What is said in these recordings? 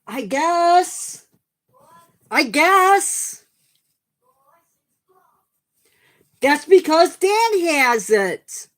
I guess. I guess. That's because Dan has it.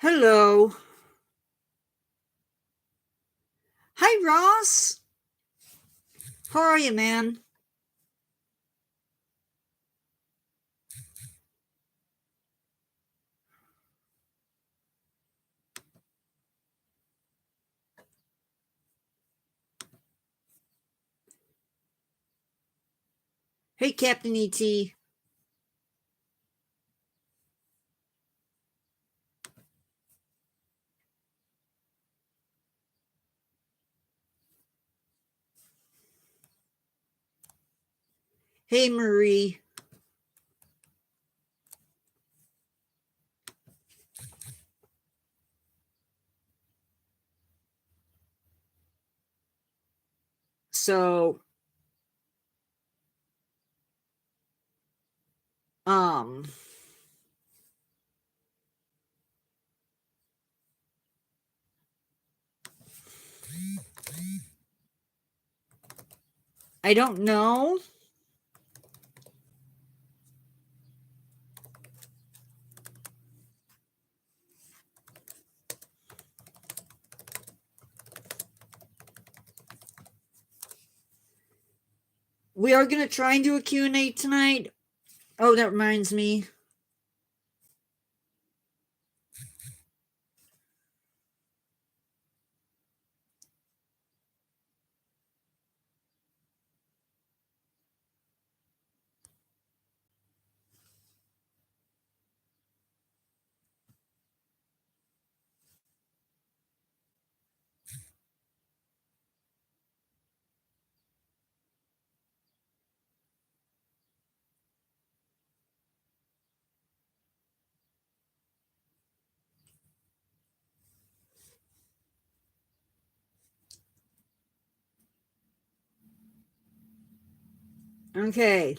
Hello. Hi, Ross. How are you, man? Hey, Captain E.T. Hey, Marie. So, um, I don't know. We are going to try and do a Q&A tonight. Oh, that reminds me. Okay.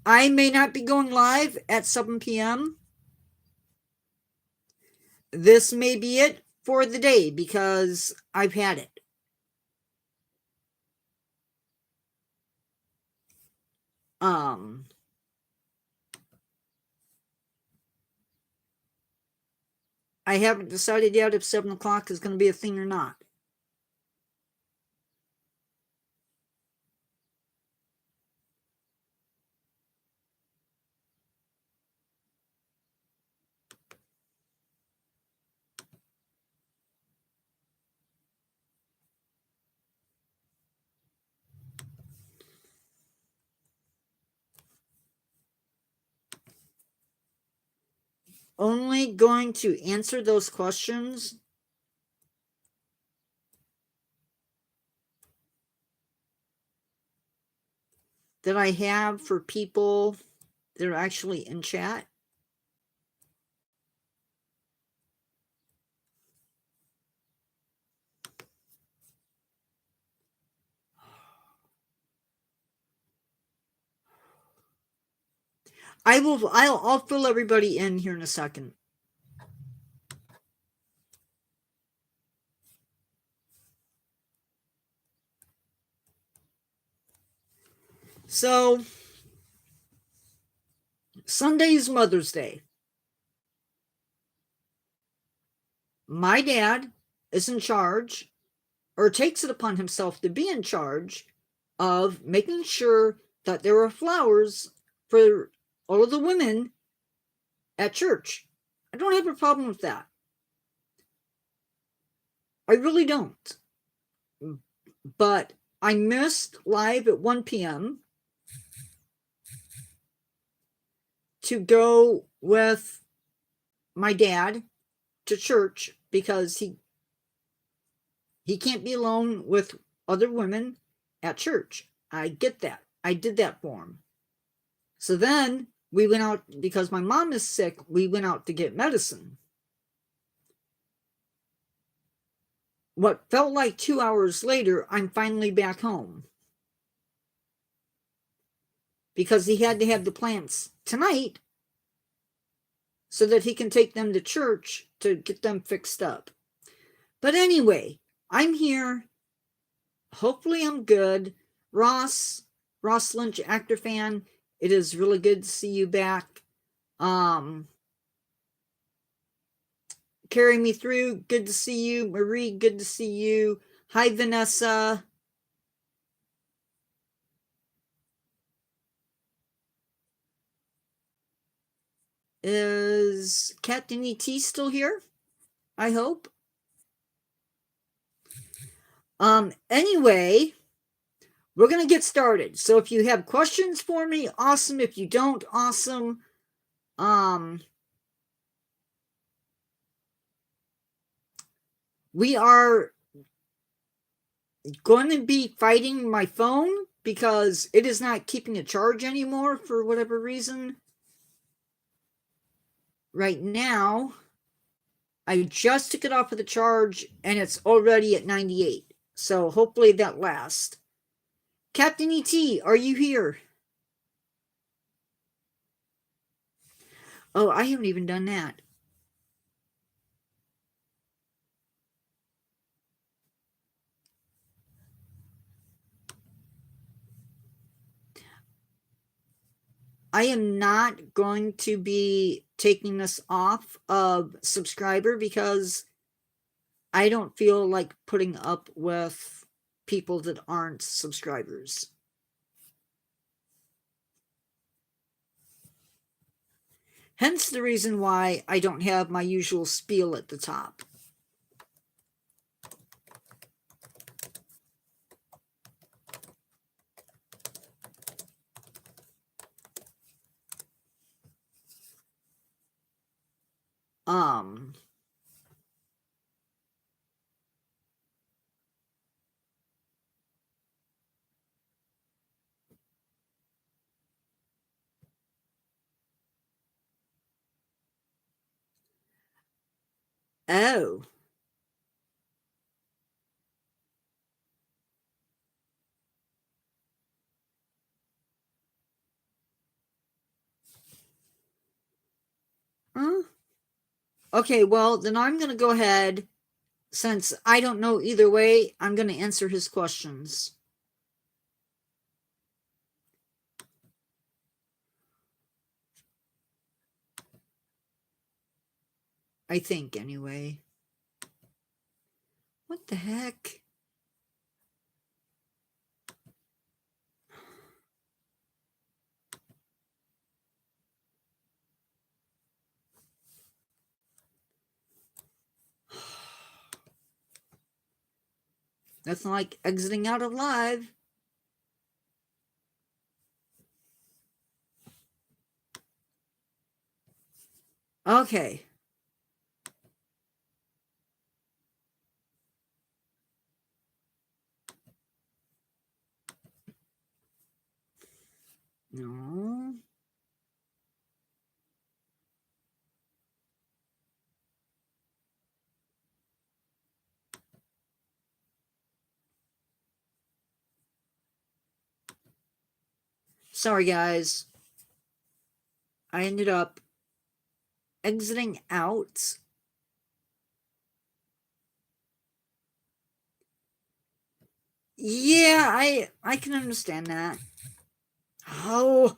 I may not be going live at 7 p.m. This may be it for the day because I've had it. I haven't decided yet if 7 o'clock is going to be a thing or not. Only going to answer those questions that I have for people that are actually in chat. I'll fill everybody in here in a second. So, Sunday's Mother's Day. My dad is in charge, or takes it upon himself to be in charge of making sure that there are flowers for all of the women at church. I don't have a problem with that. I really don't. But I missed live at 1 p.m. to go with my dad to church because he can't be alone with other women at church. I get that. I did that for him. So then we went out because my mom is sick. We went out to get medicine. What felt like 2 hours later, I'm finally back home because he had to have the plants tonight so that he can take them to church to get them fixed up. But anyway, I'm here. Hopefully I'm good. Ross Lynch, actor fan, it is really good to see you back. Carry me through, good to see you. Marie, good to see you. Hi, Vanessa. Is Captain ET still here? I hope. Anyway, we're going to get started. So if you have questions for me, awesome. If you don't, awesome. We are going to be fighting my phone because it is not keeping a charge anymore for whatever reason. Right now, I just took it off of the charge and it's already at 98. So hopefully that lasts. Captain ET, are you here? Oh, I haven't even done that. I am not going to be taking this off of subscriber because I don't feel like putting up with people that aren't subscribers. Hence the reason why I don't have my usual spiel at the top. Oh. Okay, well, then I'm going to go ahead. Since I don't know either way, I'm going to answer his questions. I think, anyway. What the heck? That's not like exiting out of live. Okay. No. Sorry, guys. I ended up exiting out. Yeah, I can understand that. Oh,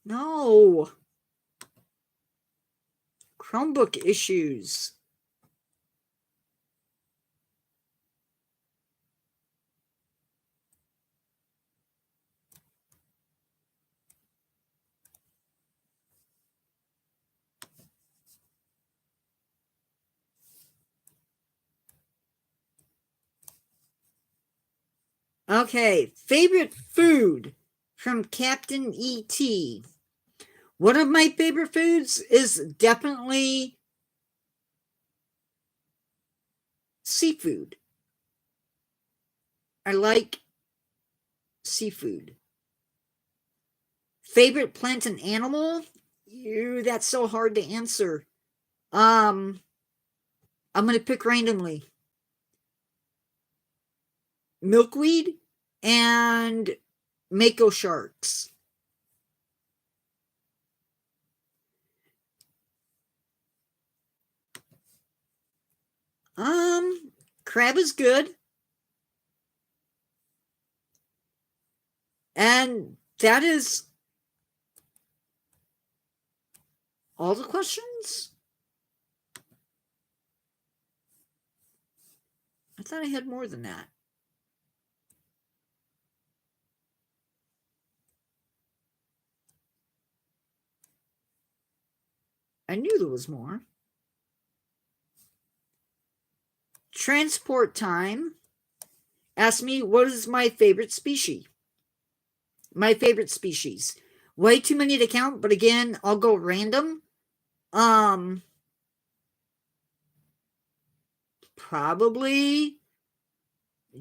no. Chromebook issues. Okay, favorite food from Captain E.T. One of my favorite foods is definitely seafood. I like seafood. Favorite plant and animal? Ew, that's so hard to answer. I'm gonna pick randomly. Milkweed and mako sharks. Crab is good. And that is all the questions? I thought I had more than that. I knew there was more. Transport time asked me what is my favorite species. My favorite species. Way too many to count, but again, I'll go random. Probably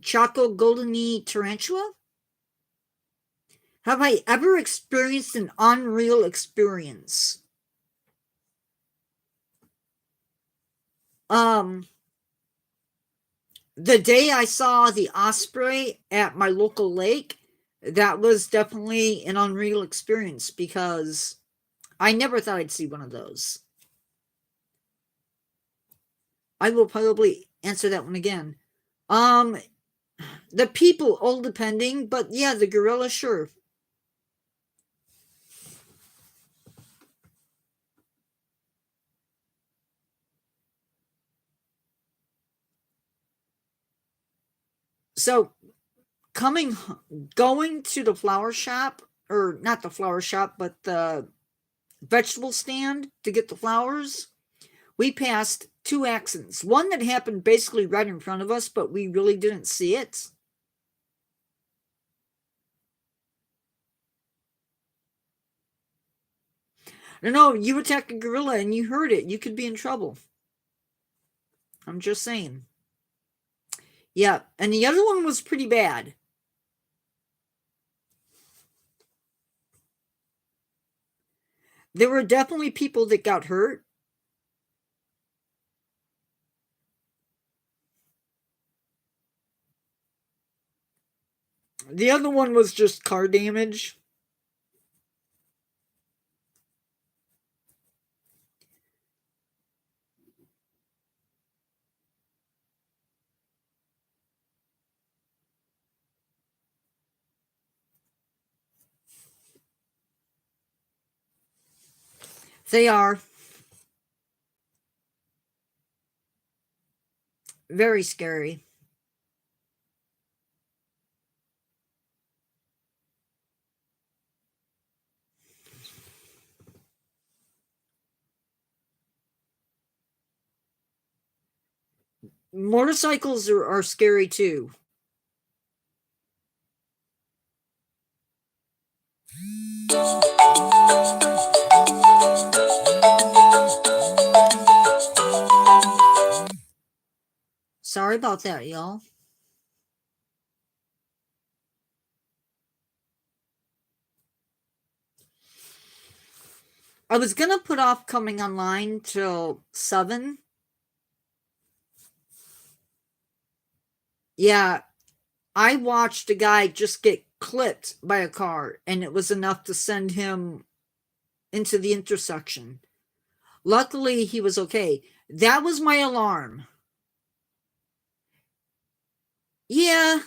Chaco Goldeny tarantula. Have I ever experienced an unreal experience? The day I saw the osprey at my local lake, that was definitely an unreal experience because I never thought I'd see one of those. I will probably answer that one again. The people all depending, but yeah, the gorilla, sure. So going to the flower shop, or not the flower shop, but the vegetable stand to get the flowers, we passed two accidents. One that happened basically right in front of us, but we really didn't see it. No, you attack a gorilla and you hurt it, you could be in trouble. I'm just saying. Yeah, and the other one was pretty bad. There were definitely people that got hurt. The other one was just car damage. They are very scary. Motorcycles are scary too. Sorry about that, y'all. I was gonna put off coming online till 7. Yeah, I watched a guy just get clipped by a car, and it was enough to send him into the intersection. Luckily, he was okay. That was my alarm. Yeah,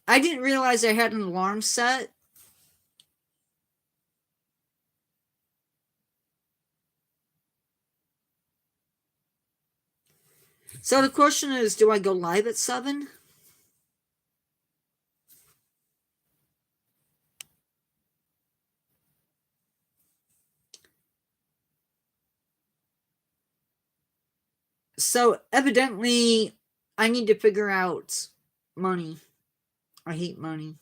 I didn't realize I had an alarm set. So the question is, do I go live at 7? So evidently, I need to figure out money. I hate money.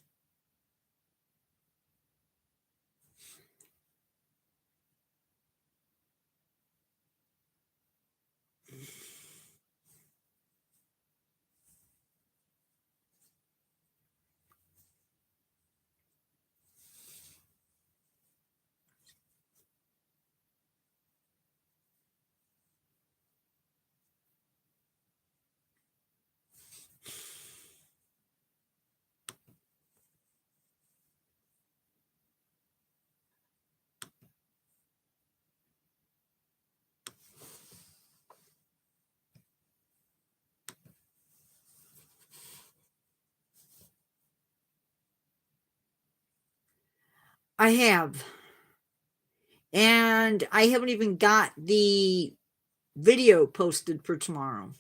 I have. And I haven't even got the video posted for tomorrow.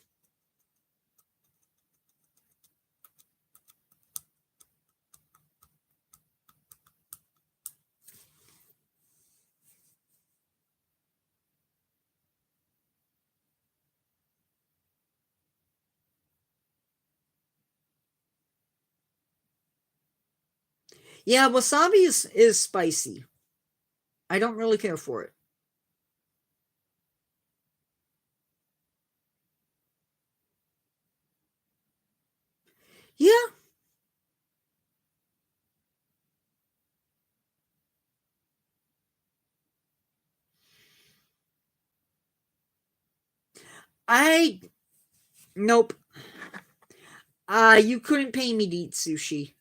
Yeah, wasabi is spicy. I don't really care for it. Yeah, I nope. You couldn't pay me to eat sushi.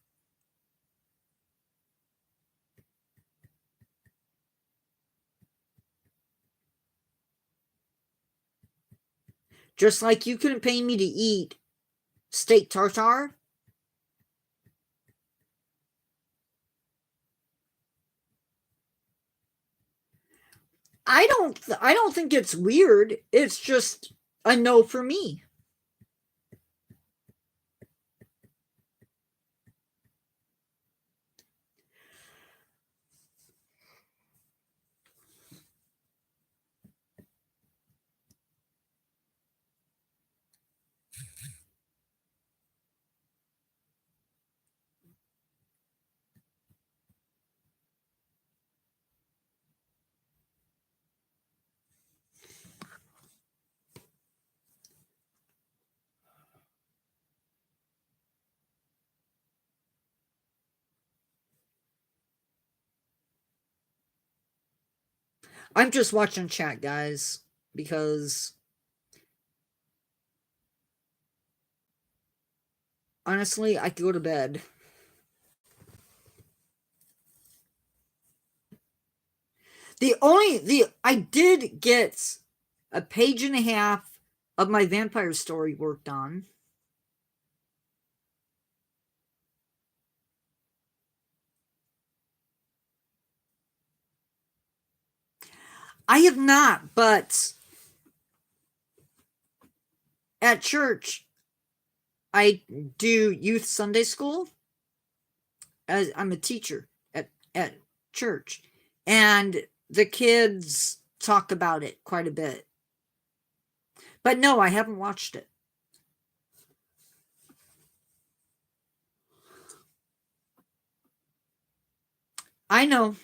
Just like you couldn't pay me to eat steak tartare. I don't think it's weird. It's just a no for me. I'm just watching chat, guys, because honestly, I could go to bed. The I did get a page and a half of my vampire story worked on. I have not, but at church I do youth Sunday school as I'm a teacher at church, and the kids talk about it quite a bit. But no, I haven't watched it. I know.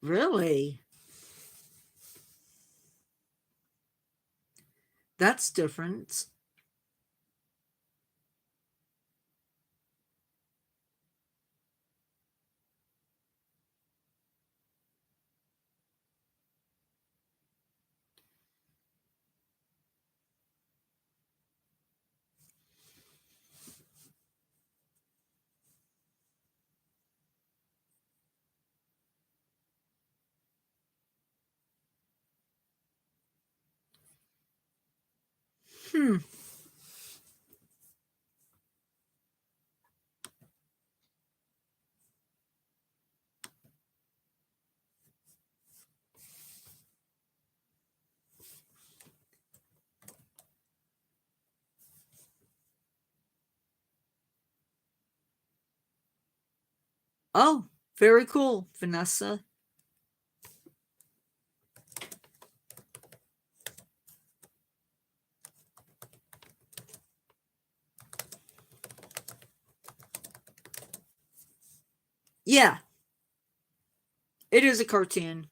Really? That's different. Hmm. Oh, very cool, Vanessa. Yeah, it is a cartoon.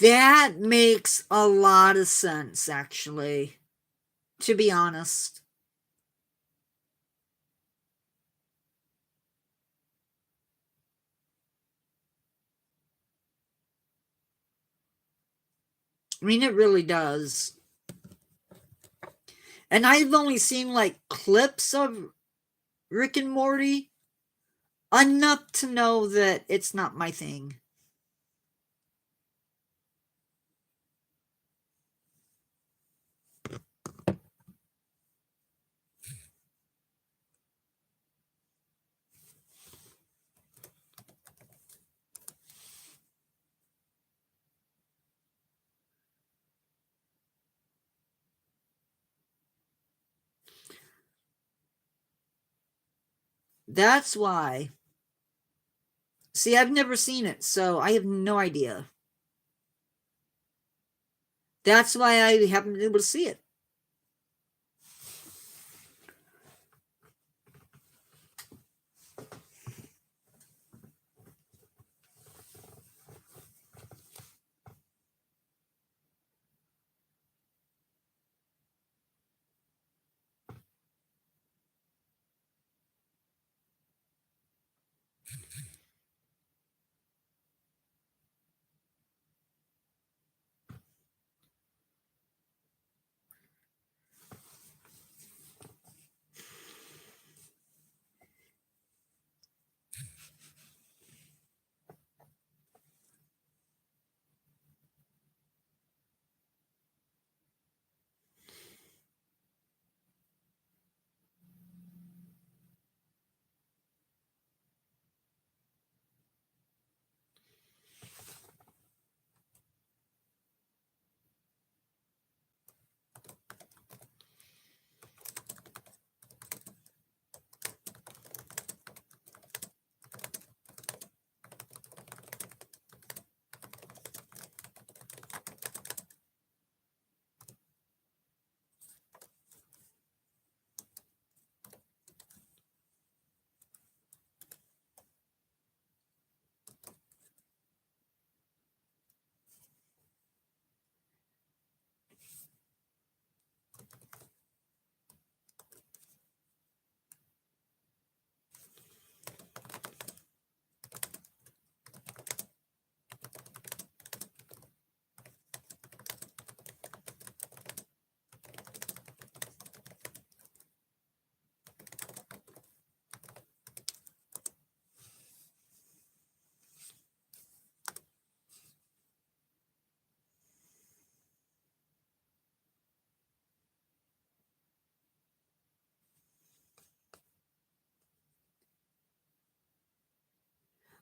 That makes a lot of sense, actually, to be honest. I mean, it really does. And I've only seen like clips of Rick and Morty, enough to know that it's not my thing. That's why. See, I've never seen it, so I have no idea. That's why I haven't been able to see it.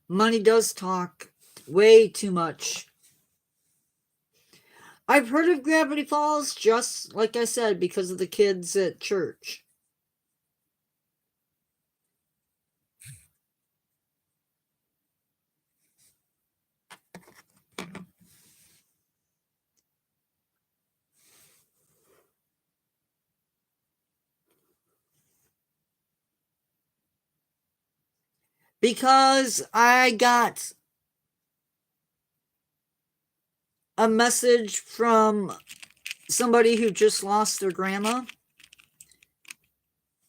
Money does talk way too much. I've heard of Gravity Falls, just like I said, because of the kids at church. because I got a message from somebody who just lost their grandma.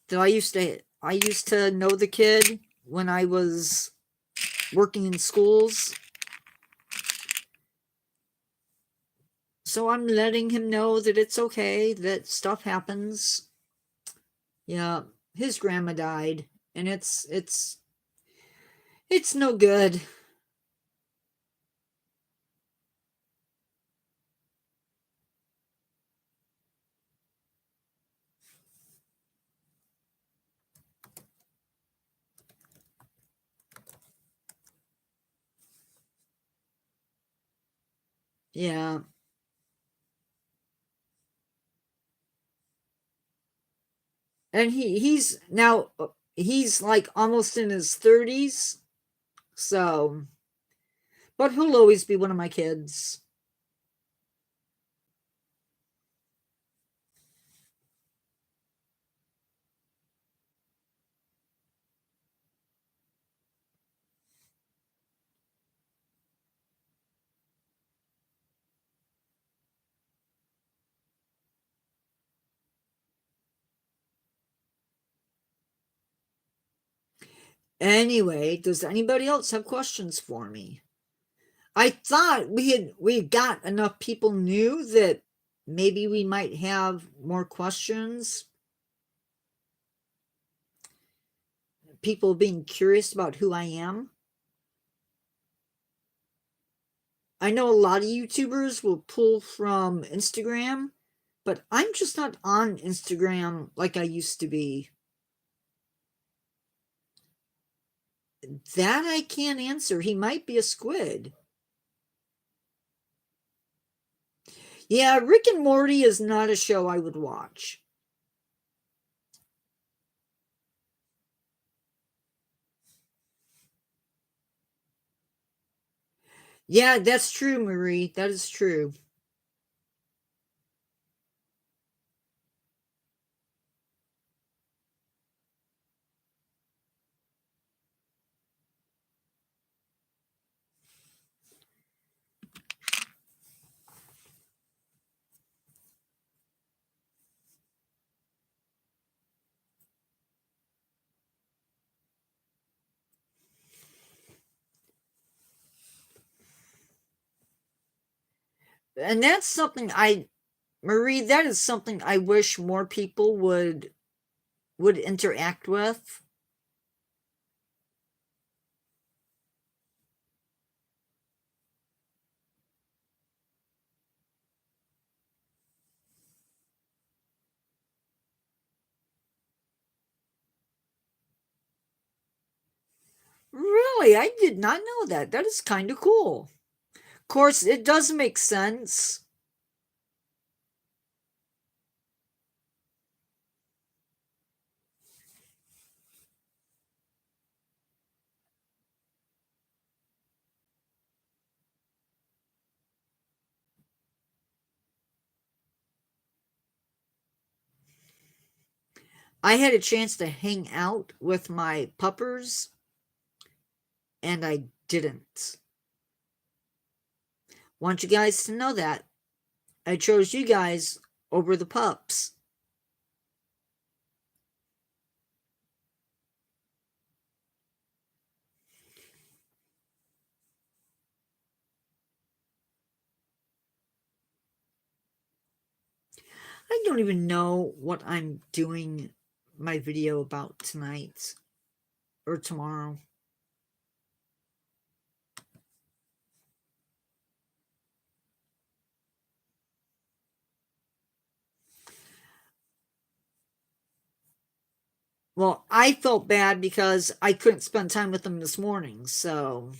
That I used to know the kid when I was working in schools. So I'm letting him know that it's okay, that stuff happens. Yeah, his grandma died, and it's no good. Yeah. And he's now he's like almost in his 30s. So, but he'll always be one of my kids. Anyway, does anybody else have questions for me? I thought we got enough people new that maybe we might have more questions. People being curious about who I am. I know a lot of YouTubers will pull from Instagram, but I'm just not on Instagram like I used to be. That I can't answer. He might be a squid. Yeah, Rick and Morty is not a show I would watch. Yeah, that's true, Marie. That is true. And that's something Marie, that is something I wish more people would interact with. Really, I did not know that. That is kind of cool. Of course, it does make sense. I had a chance to hang out with my puppers, and I didn't. Want you guys to know that. I chose you guys over the pups. I don't even know what I'm doing my video about tonight or tomorrow. Well, I felt bad because I couldn't spend time with them this morning, so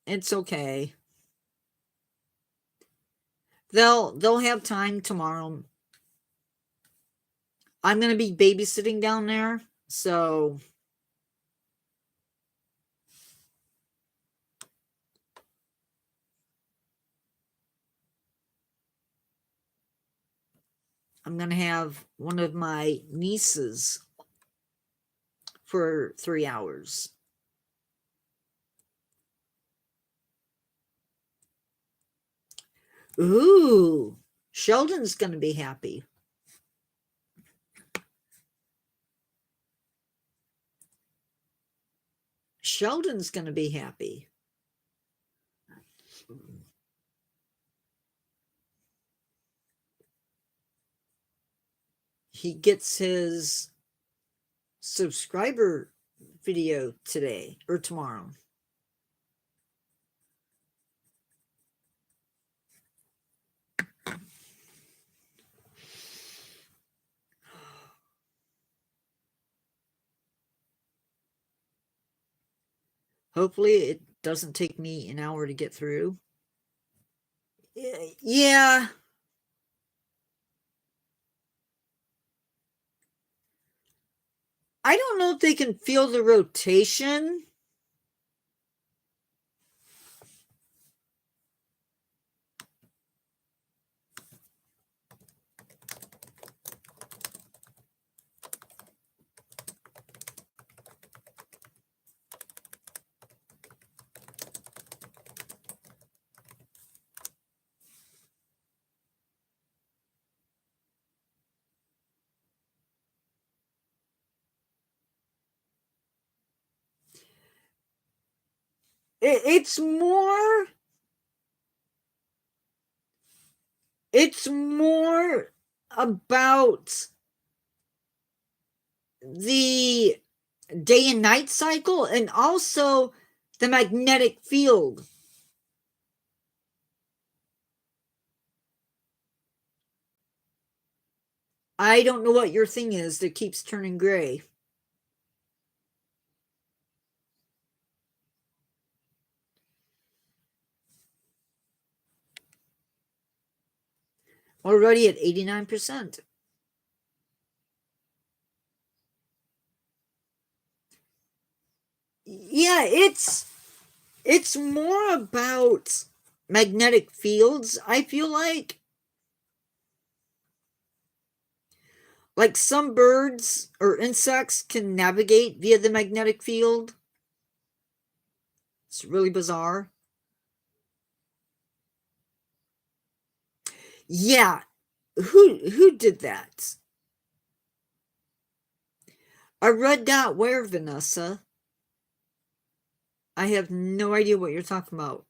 it's okay. They'll have time tomorrow. I'm gonna be babysitting down there, so I'm going to have one of my nieces for 3 hours. Ooh, Sheldon's going to be happy. Sheldon's going to be happy. He gets his subscriber video today or tomorrow. Hopefully it doesn't take me an hour to get through. Yeah. I don't know if they can feel the rotation. It's more about the day and night cycle and also the magnetic field. I don't know what your thing is that keeps turning gray. Already at 89%. Yeah, it's more about magnetic fields, I feel like. Like some birds or insects can navigate via the magnetic field. It's really bizarre. Yeah, who did that? A red dot where, Vanessa? I have no idea what you're talking about.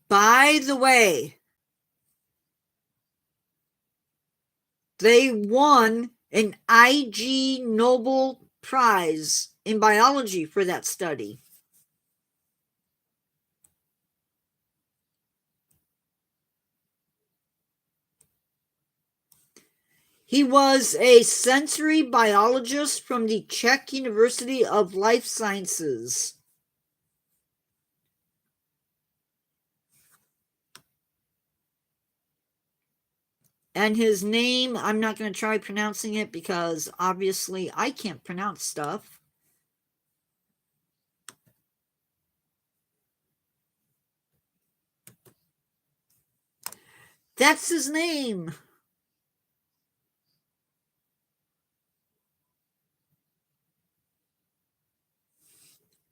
By the way, they won an IG Nobel Prize in biology for that study. He was a sensory biologist from the Czech University of Life Sciences. And his name, I'm not going to try pronouncing it because obviously I can't pronounce stuff. That's his name.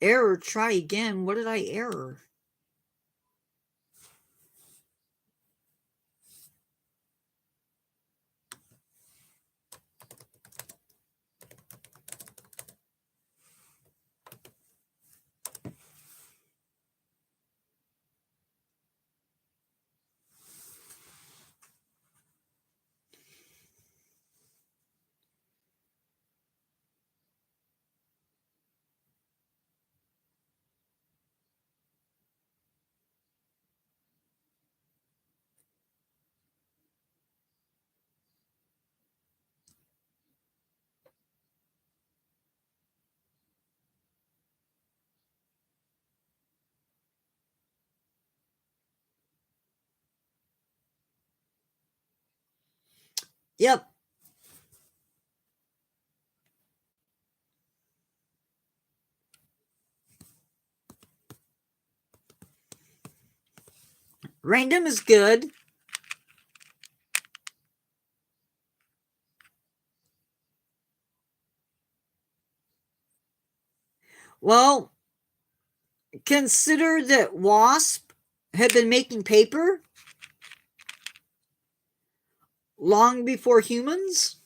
Error, try again. What did I error? Yep. Random is good. Well, consider that wasp had been making paper long before humans.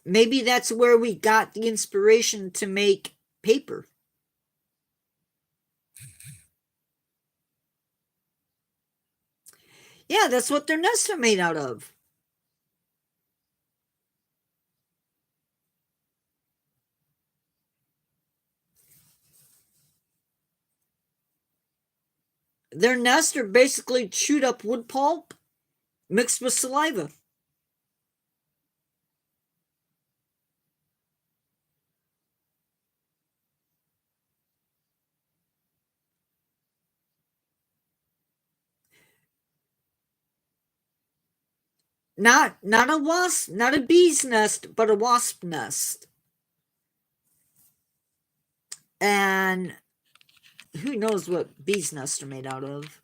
Maybe that's where we got the inspiration to make paper. Yeah, that's what their nests are made out of. Their nests are basically chewed up wood pulp mixed with saliva. Not a wasp, not a bee's nest, but a wasp nest. And who knows what bees' nests are made out of?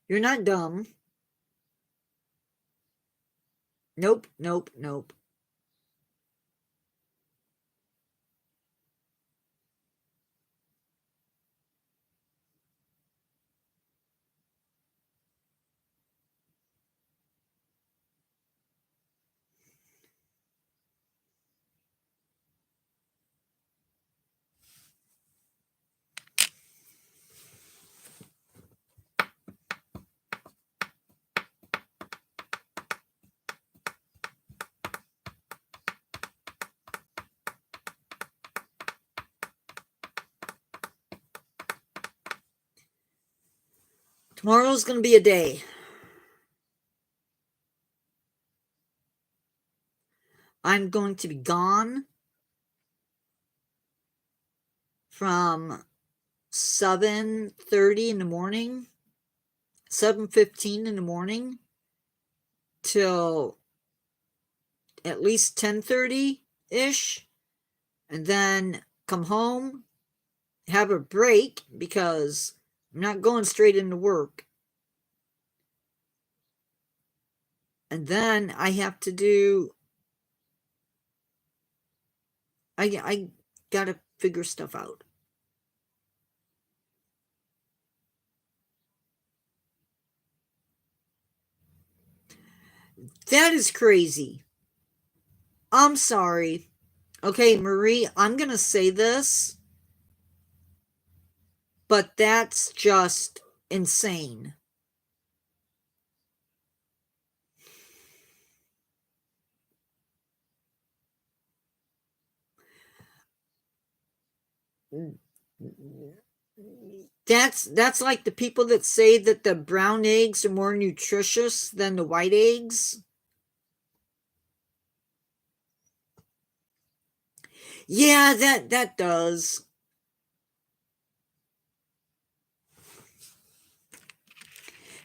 You're not dumb. Nope, nope, nope. Tomorrow's going to be a day. I'm going to be gone from 7:30 in the morning, 7:15 in the morning till at least 10:30-ish, and then come home, have a break because I'm not going straight into work. And then I have to do I gotta figure stuff out. That is crazy. I'm sorry. Okay, Marie, I'm gonna say this, but that's just insane. That's like the people that say that the brown eggs are more nutritious than the white eggs. Yeah, that does.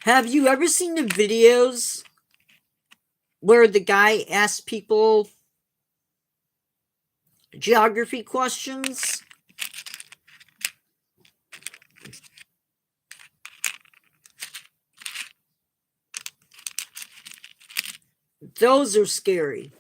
Have you ever seen the videos where the guy asks people geography questions? Those are scary.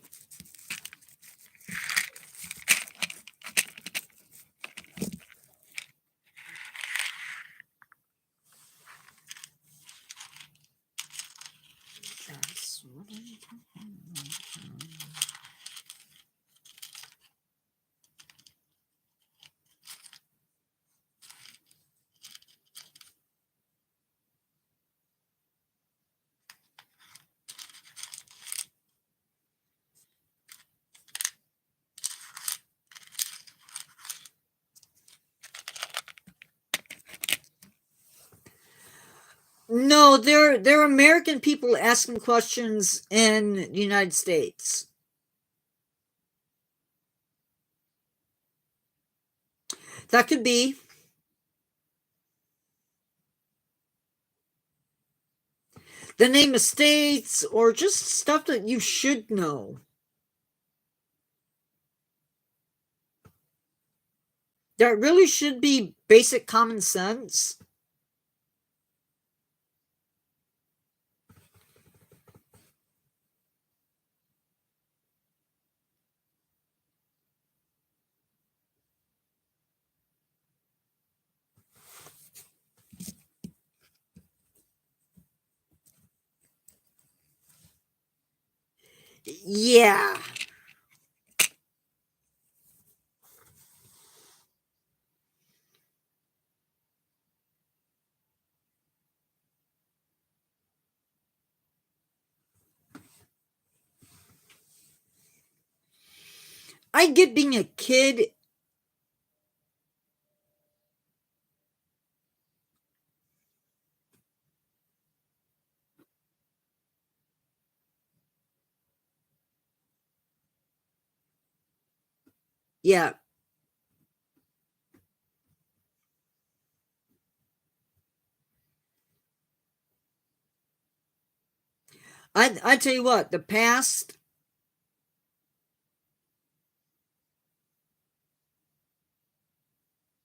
No, they're American people asking questions in the United States. That could be. The name of states or just stuff that you should know. That really should be basic common sense. Yeah. I get being a kid. Yeah. I tell you what, the past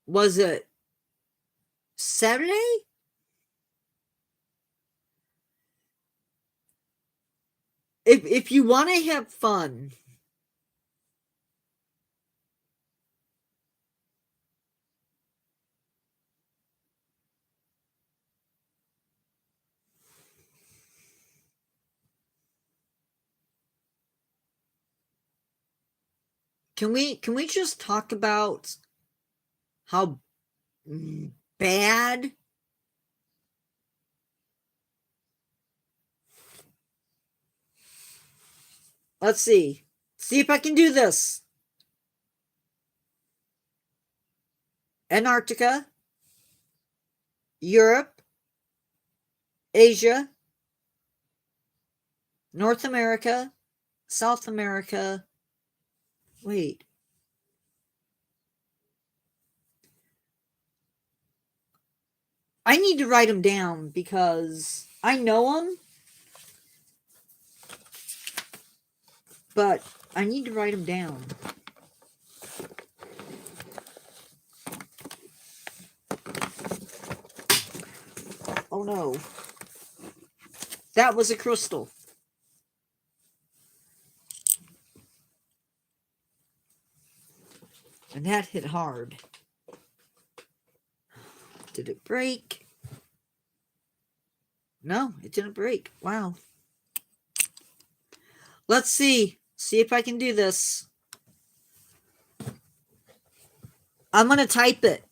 was it Saturday? If you want to have fun, can we just talk about how bad? Let's see. See if I can do this. Antarctica, Europe, Asia, North America, South America. Wait. I need to write them down because I know them, but I need to write them down. Oh no. That was a crystal. And that hit hard. Did it break? No, it didn't break. Wow. Let's see. See if I can do this. I'm going to type it.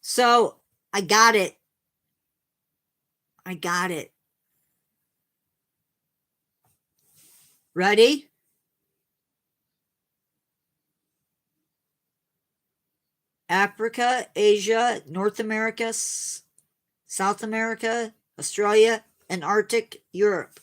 So I got it. I got it. Ready? Africa, Asia, North America, South America, Australia, Antarctic, Europe.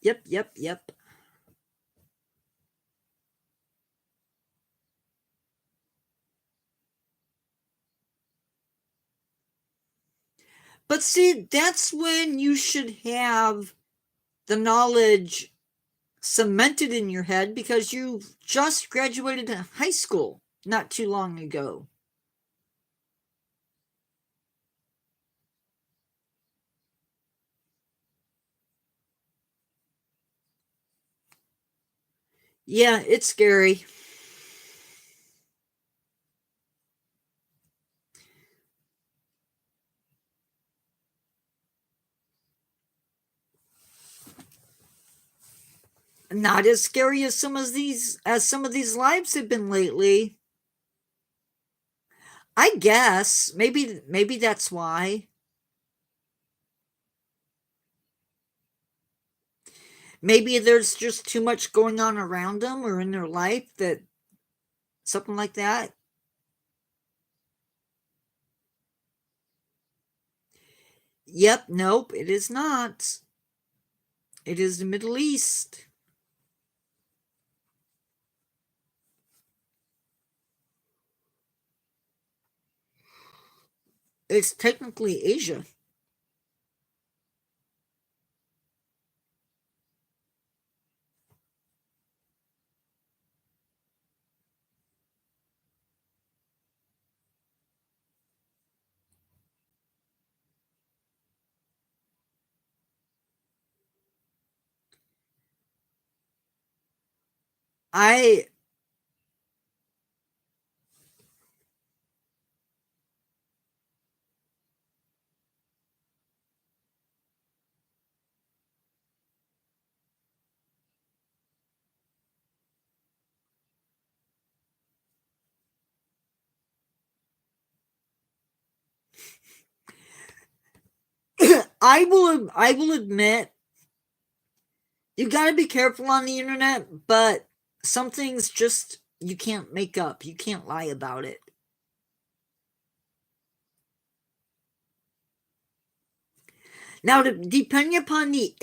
Yep. But see, that's when you should have the knowledge cemented in your head because you just graduated high school not too long ago. Yeah, it's scary. Not as scary as some of these lives have been lately. I guess maybe that's why. Maybe there's just too much going on around them or in their life that something like that. Yep, nope, it is not. It is the Middle East. It's technically Asia. I I will admit you got to be careful on the internet, but some things just you can't make up. You can't lie about it. Now, depending upon the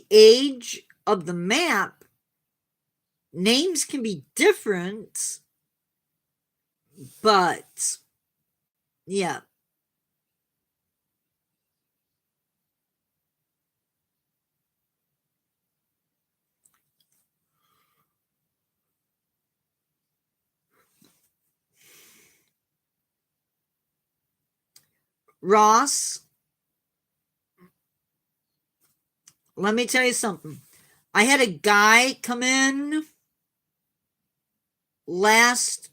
age of the map, names can be different, but yeah. Ross, let me tell you something. I had a guy come in last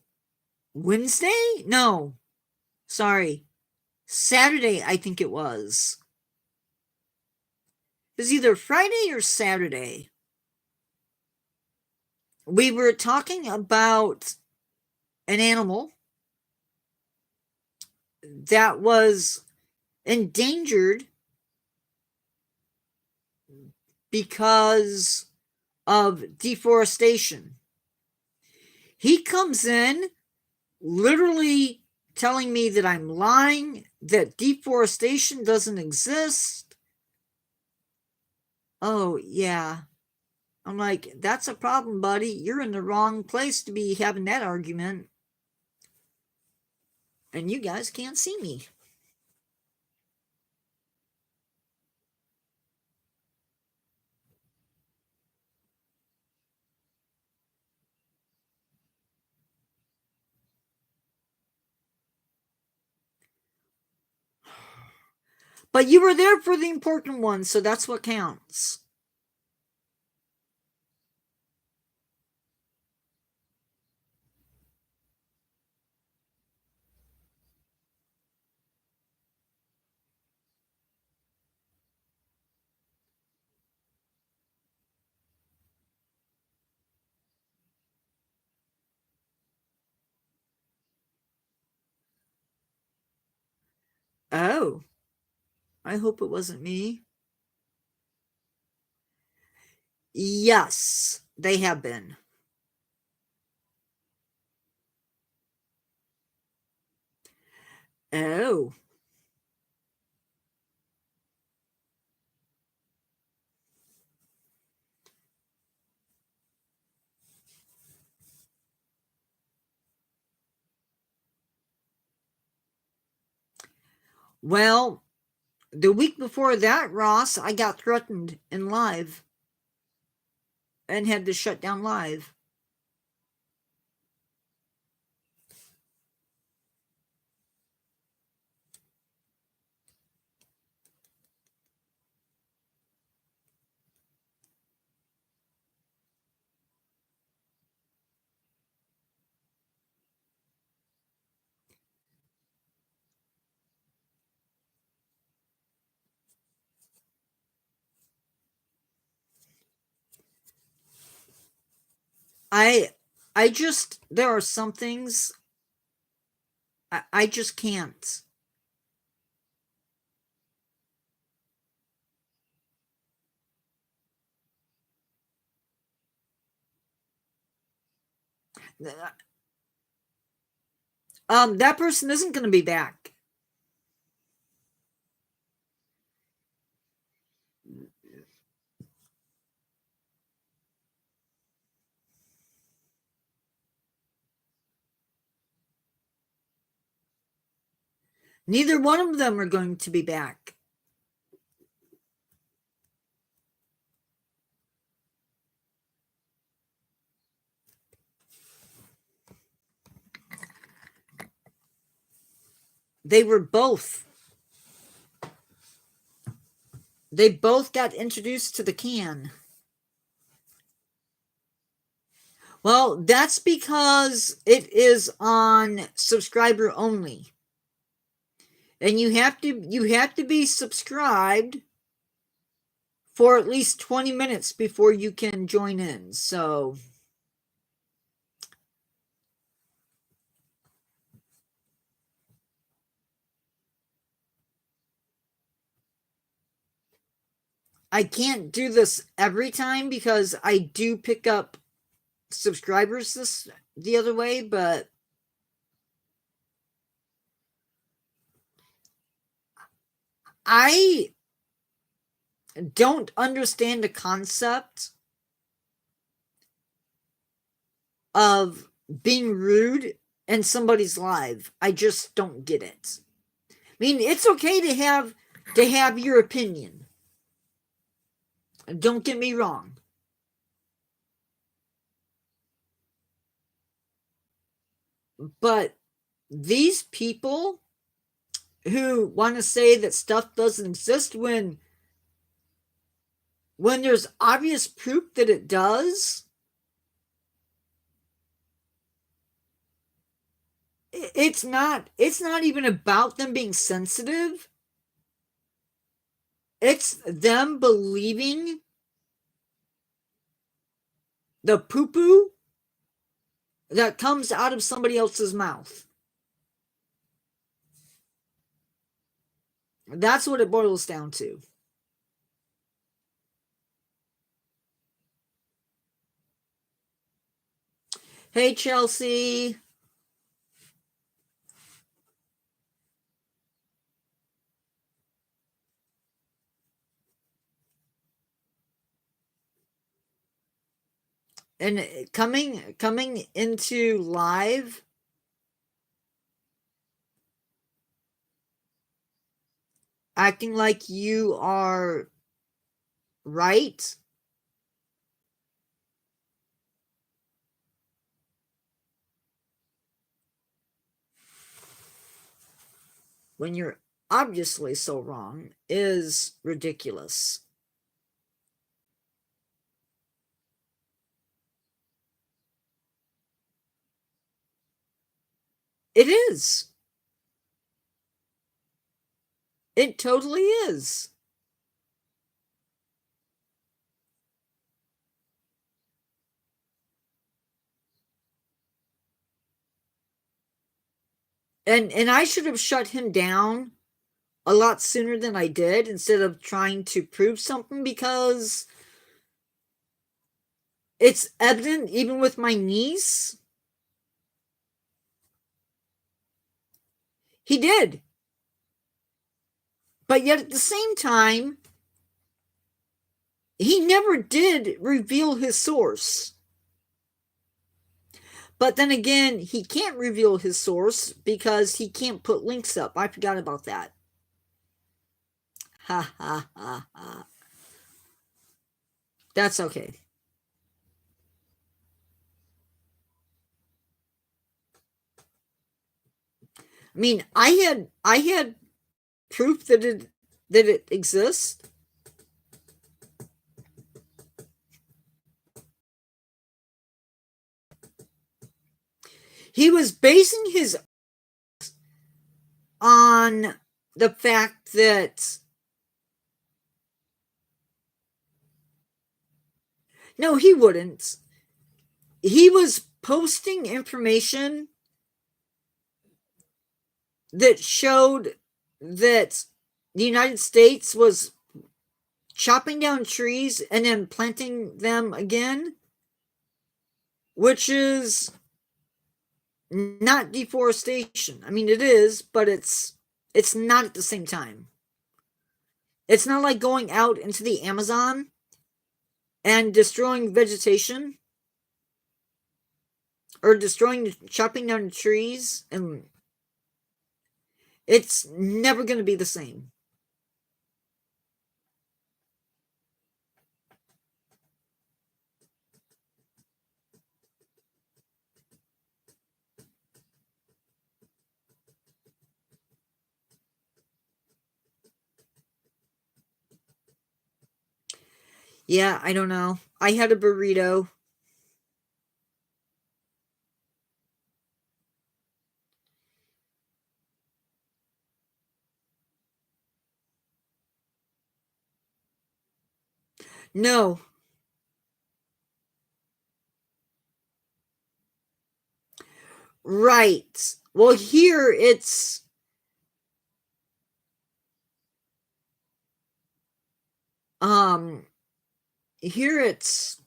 Wednesday? No, sorry. Saturday, I think it was. It was either Friday or Saturday. We were talking about an animal that was endangered because of deforestation. He comes in literally telling me that I'm lying, that deforestation doesn't exist. Oh, yeah. I'm like, that's a problem, buddy. You're in the wrong place to be having that argument. And you guys can't see me. But you were there for the important ones, so that's what counts. Oh, I hope it wasn't me. Yes, they have been. Oh, Well, the week before that, Ross, I got threatened in live and had to shut down live. I just, there are some things I just can't. That person isn't going to be back. Neither one of them are going to be back. They were both. They both got introduced to the can. Well, that's because it is on subscriber only. And you have to be subscribed for at least 20 minutes before you can join in. So I can't do this every time because I do pick up subscribers the other way, but I don't understand the concept of being rude in somebody's live. I just don't get it. I mean, it's okay to have your opinion. Don't get me wrong. But these people who want to say that stuff doesn't exist when there's obvious proof that it does, it's not even about them being sensitive. It's them believing the poo-poo that comes out of somebody else's mouth. That's what it boils down to. Hey, Chelsea. And coming into live, acting like you are right, when you're obviously so wrong, is ridiculous. It is. It totally is. And I should have shut him down a lot sooner than I did, instead of trying to prove something, because it's evident even with my niece. He did. But yet at the same time, he never did reveal his source. But then again, he can't reveal his source because he can't put links up. I forgot about that. Ha ha ha ha. That's okay. I mean, I had proof that it exists. He was basing his on the fact that no, he wouldn't. He was posting information that showed that the United States was chopping down trees and then planting them again, which is not deforestation. I mean, it is, but it's not at the same time. It's not like going out into the Amazon and destroying vegetation or chopping down trees, and it's never going to be the same. Yeah, I don't know. I had a burrito. No. Right. Well, um here it's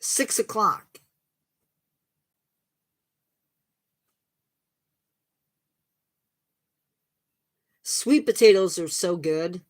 6 o'clock. Sweet potatoes are so good.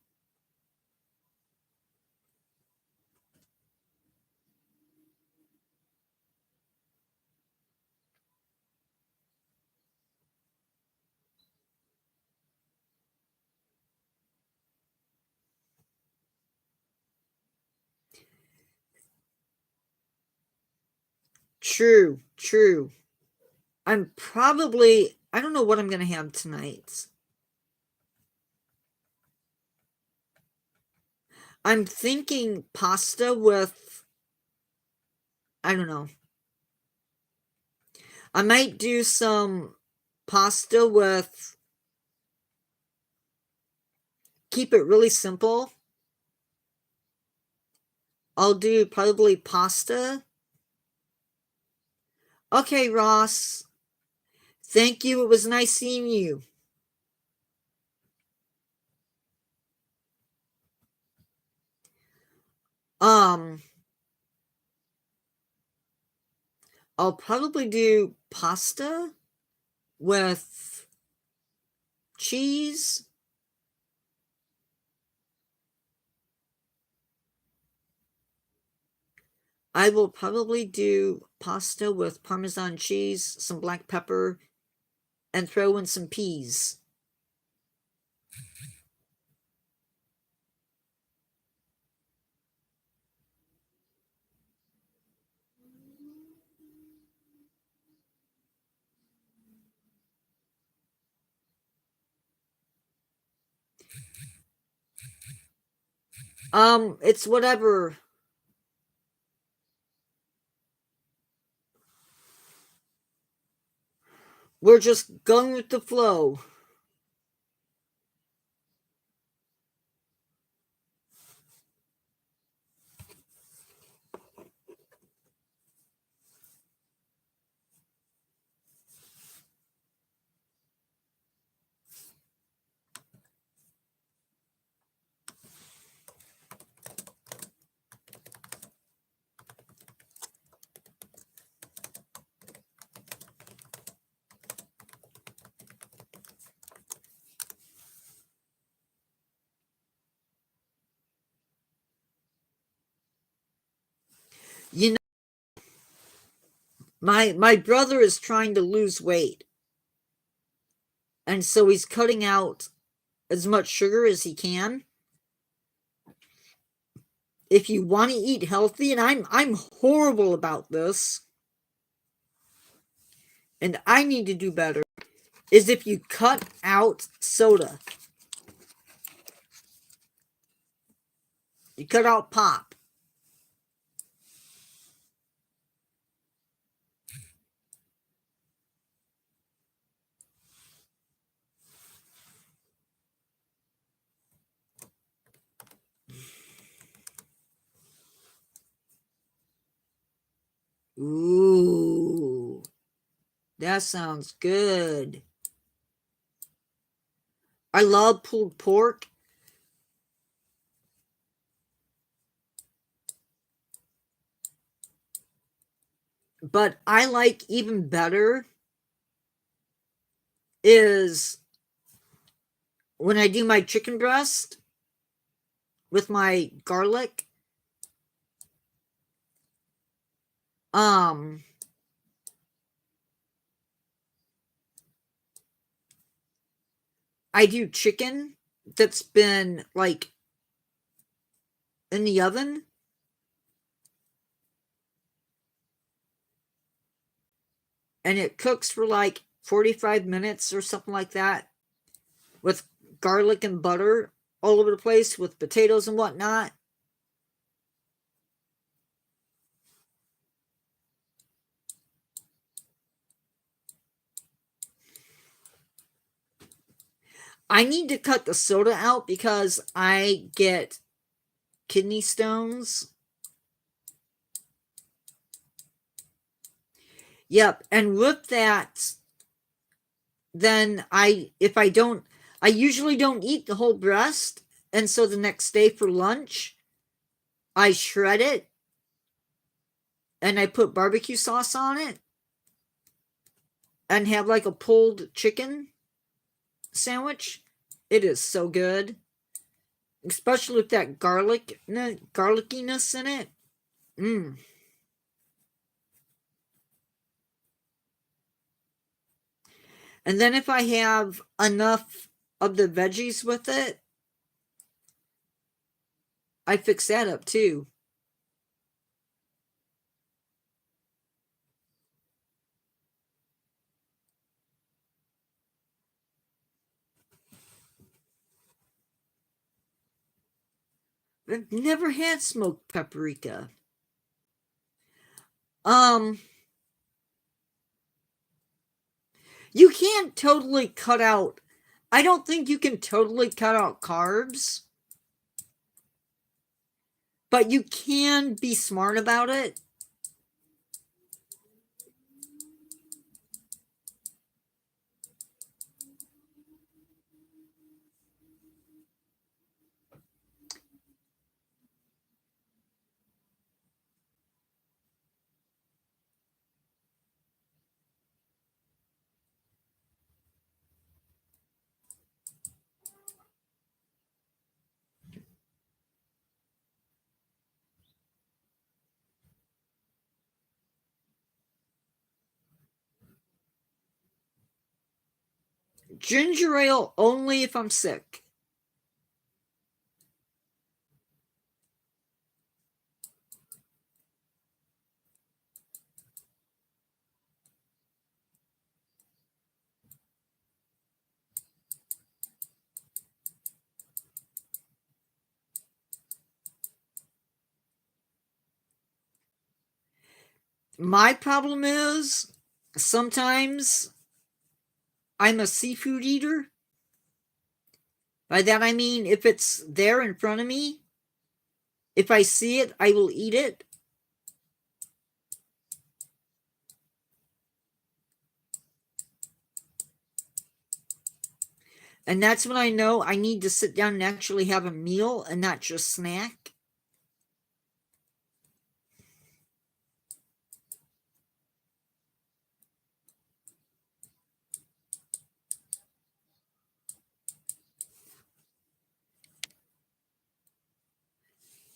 True, true. I don't know what I'm gonna have tonight. I'm thinking pasta with, I don't know. I might do some pasta with, keep it really simple. I'll do probably pasta. Okay, Ross. Thank you. It was nice seeing you. Um, I'll probably do pasta with cheese. I will probably do pasta with Parmesan cheese, some black pepper, and throw in some peas. It's whatever. We're just going with the flow. You know, my brother is trying to lose weight, and so he's cutting out as much sugar as he can. if you want to eat healthy, and I'm horrible about this, and I need to do better, is if you cut out soda. You cut out pop. Ooh, that sounds good. I love pulled pork. But I like even better is when I do my chicken breast with my garlic. Um, I do chicken that's been like in the oven, and it cooks for like 45 minutes or something like that with garlic and butter all over the place with potatoes and whatnot. I need to cut the soda out because I get kidney stones. Yep, and with that, then if I don't, I usually don't eat the whole breast, and so the next day for lunch, I shred it and I put barbecue sauce on it and have like a pulled chicken sandwich. It is so good, especially with that garlickiness in it. Mm. And then if I have enough of the veggies with it, I fix that up too. I've never had smoked paprika. Um, you can't totally cut out, I don't think you can totally cut out carbs, but you can be smart about it. Ginger ale only if I'm sick. My problem is sometimes I'm a seafood eater. By that I mean if it's there in front of me, if I see it, I will eat it. And that's when I know I need to sit down and actually have a meal and not just snack.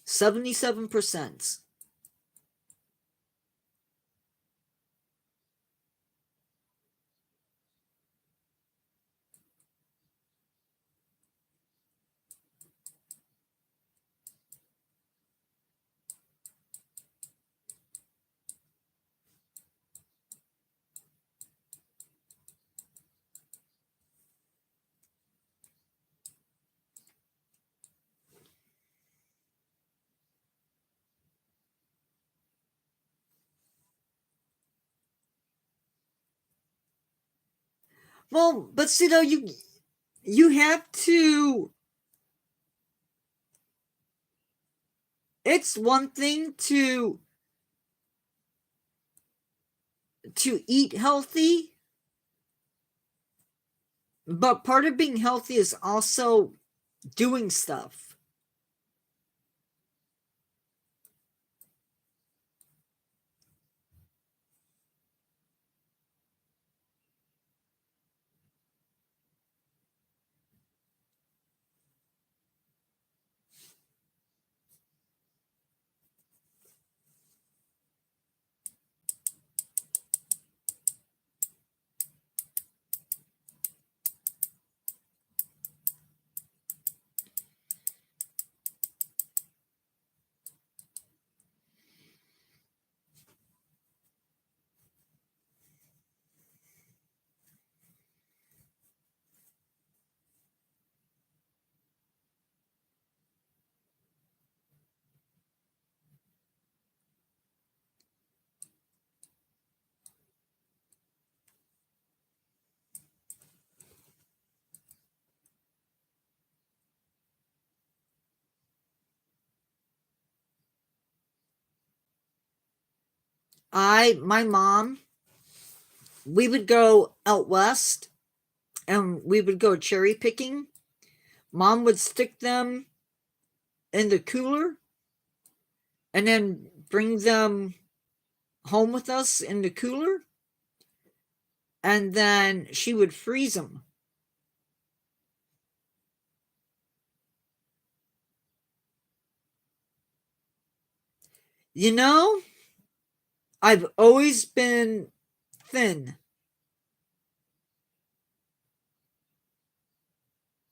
%77. Well, but see though, you have to. It's one thing to eat healthy, but part of being healthy is also doing stuff. My mom, we would go out west and we would go cherry picking. Mom would stick them in the cooler and then bring them home with us in the cooler, and then she would freeze them. You know, I've always been thin.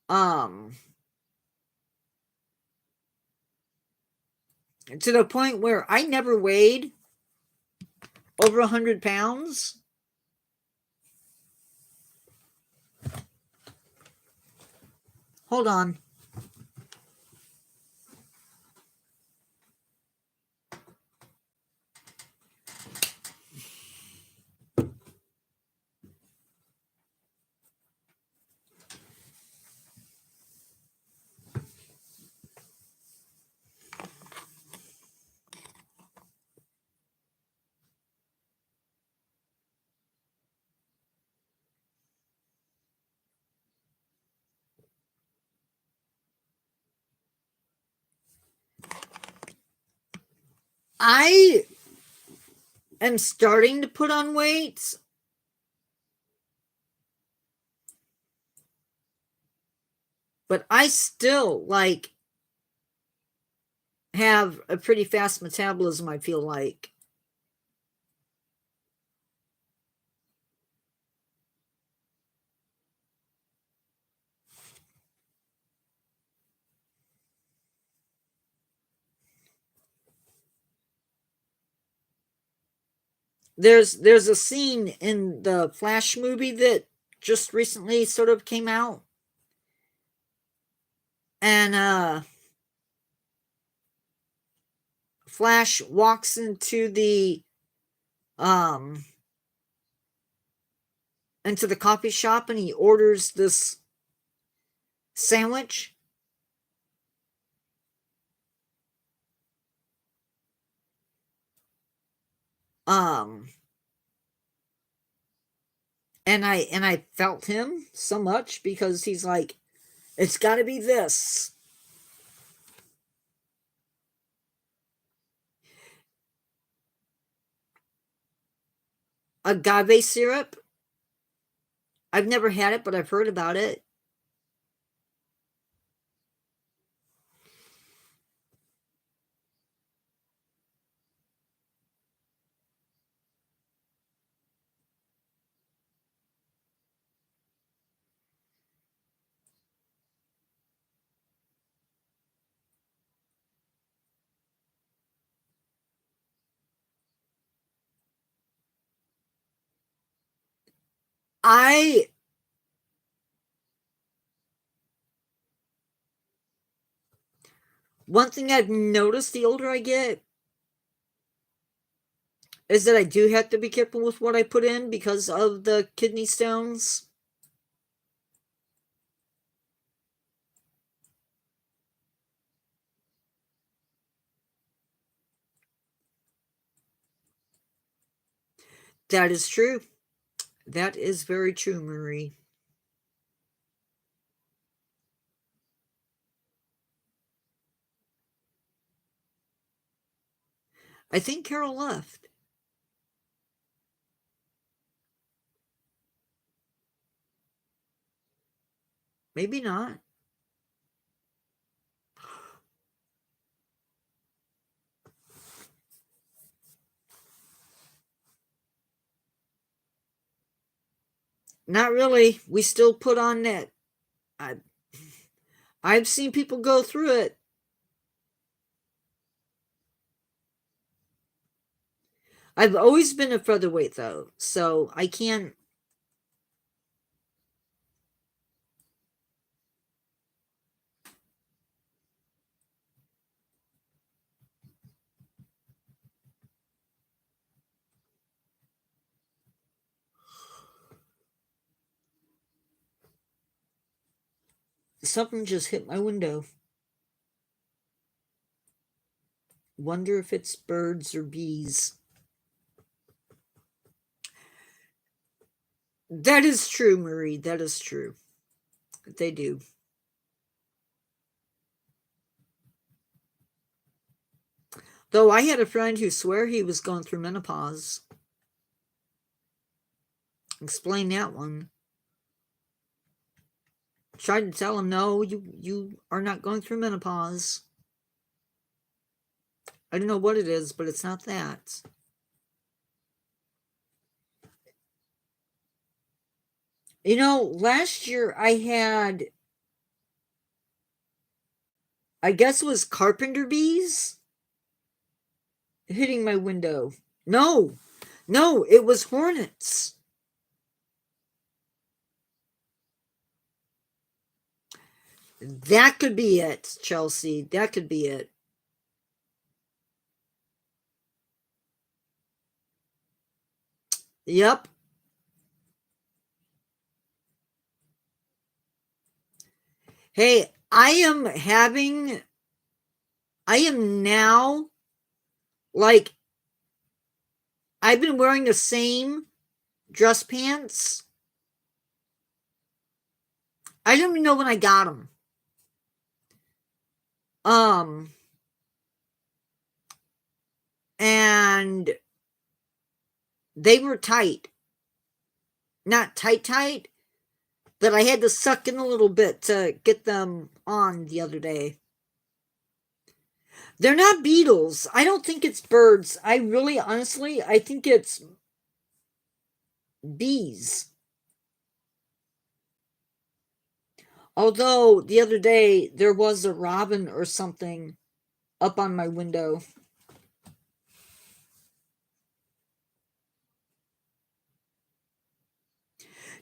Um, to the point where I never weighed over 100 pounds. Hold on. I am starting to put on weight, but I still have a pretty fast metabolism, I feel like. There's a scene in the Flash movie that just recently sort of came out, and Flash walks um into the coffee shop and he orders this sandwich. Um and I felt him so much because he's like, it's got to be this. Agave syrup. I've never had it, but I've heard about it. I One thing I've noticed the older I get is that I do have to be careful with what I put in because of the kidney stones. That is true. That is very true, Marie. I think Carol left. Maybe not. Not really. We still put on that. I, I've seen people go through it. I've always been a featherweight, though, so I can't. Something just hit my window. Wonder if it's birds or bees. That is true, Marie. That is true. They do. Though I had a friend who swore he was going through menopause. Explain that one. Tried to tell him, no, you are not going through menopause. I don't know what it is, but it's not that. You know, last year I had, I guess it was carpenter bees hitting my window. No, no, it was hornets. That could be it, Chelsea. That could be it. Yep. Hey, I am now, like, I've been wearing the same dress pants. I don't even know when I got them. Um, and they were tight. Not tight, but I had to suck in a little bit to get them on the other day. They're not beetles. I don't think it's birds. I really, honestly, I think it's bees. Although the other day there was a robin or something up on my window.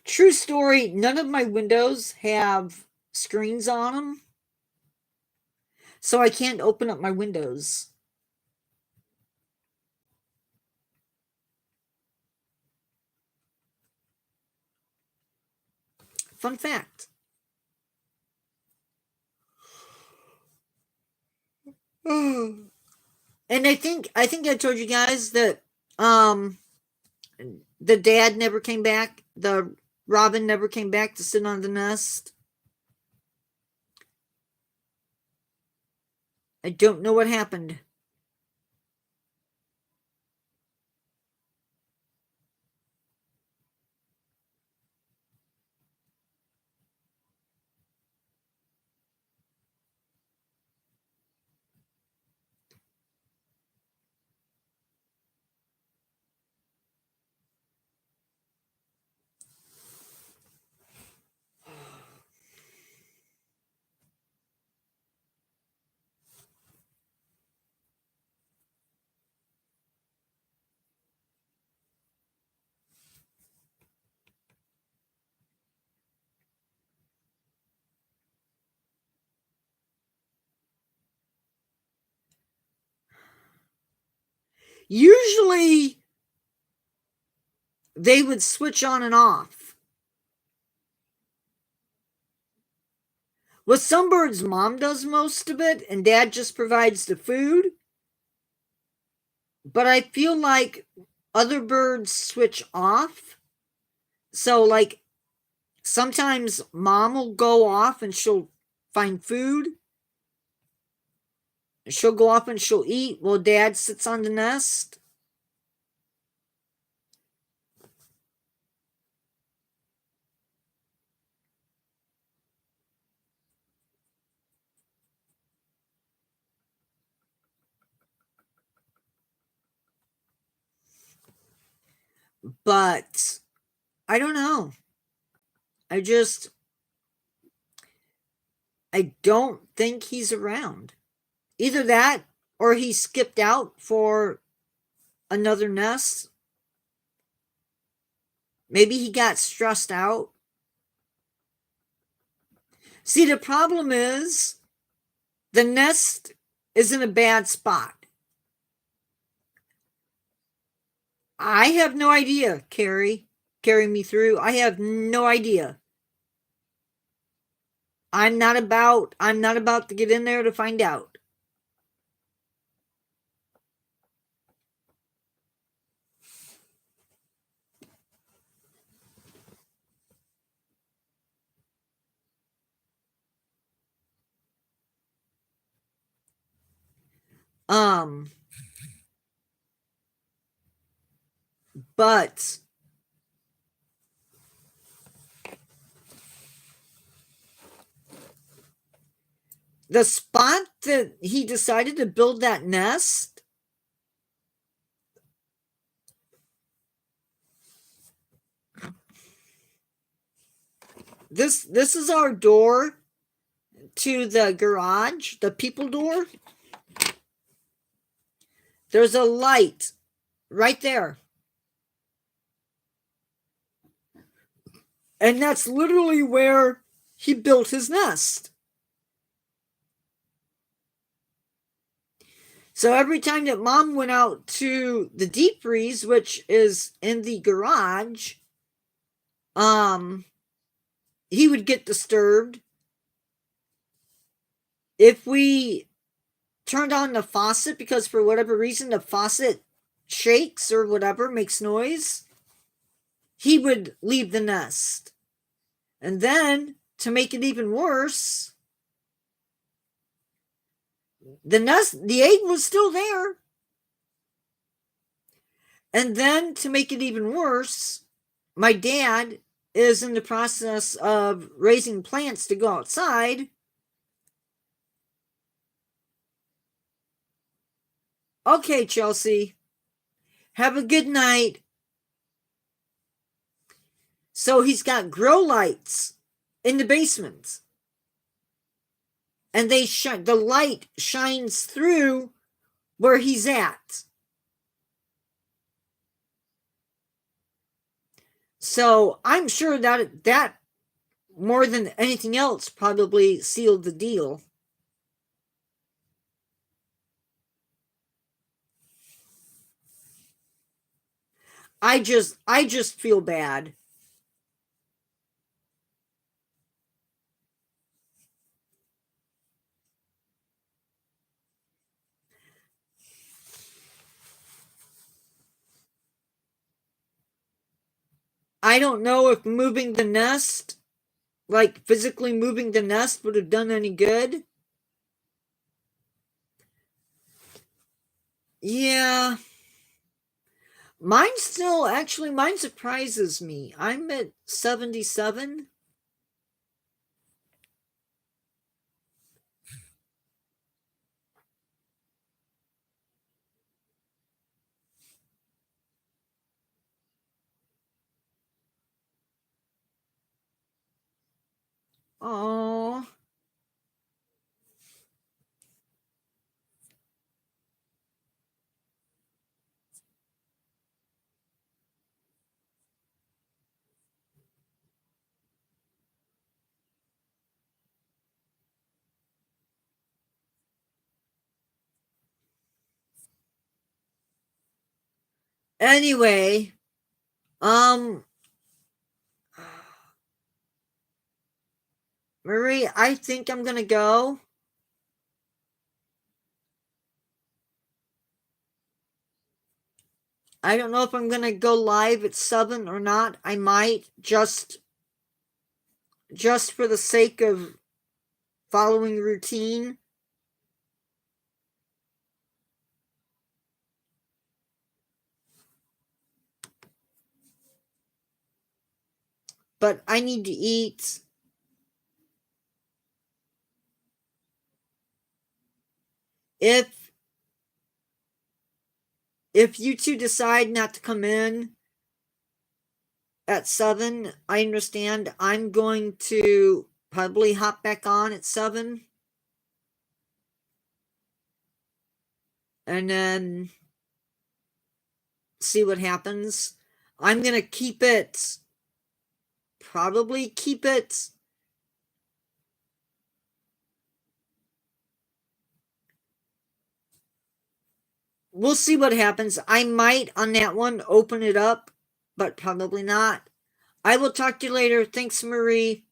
True story, none of my windows have screens on them, so I can't open up my windows. Fun fact. And I think I told you guys that um the dad never came back. The robin never came back to sit on the nest. I don't know what happened. Usually they would switch on and off. With some birds, mom does most of it and dad just provides the food. But I feel like other birds switch off. So, like, sometimes mom will go off and she'll find food. She'll go off and she'll eat while dad sits on the nest. But I don't know. I don't think he's around. Either that or he skipped out for another nest. Maybe he got stressed out. See, the problem is the nest is in a bad spot. I have no idea, Carrie. Carry me through. I have no idea. I'm not about to get in there to find out. But the spot that he decided to build that nest, this is our door to the garage, the people door. There's a light right there. And that's literally where he built his nest. So every time that mom went out to the deep freeze, which is in the garage, he would get disturbed. If we turned on the faucet, because for whatever reason the faucet shakes or whatever, makes noise, he would leave the nest. And then, to make it even worse, the egg was still there. And then, to make it even worse, my dad is in the process of raising plants to go outside. Okay, Chelsea. Have a good night. So he's got grow lights in the basement. And the light shines through where he's at. So I'm sure that more than anything else probably sealed the deal. I just feel bad. I don't know if moving the nest, like physically moving the nest, would have done any good. Yeah. Mine surprises me. I'm at 77. Oh. Anyway, Marie, I think I'm gonna go. I don't know if I'm going to go live at 7 or not. I might, just for the sake of following routine. But I need to eat. If you two decide not to come in at 7, I understand. I'm going to probably hop back on at 7. And then see what happens. I'm going to probably keep it we'll see what happens. I might on that one open it up, but probably not. I will talk to you later. Thanks, Marie.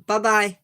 Bye bye.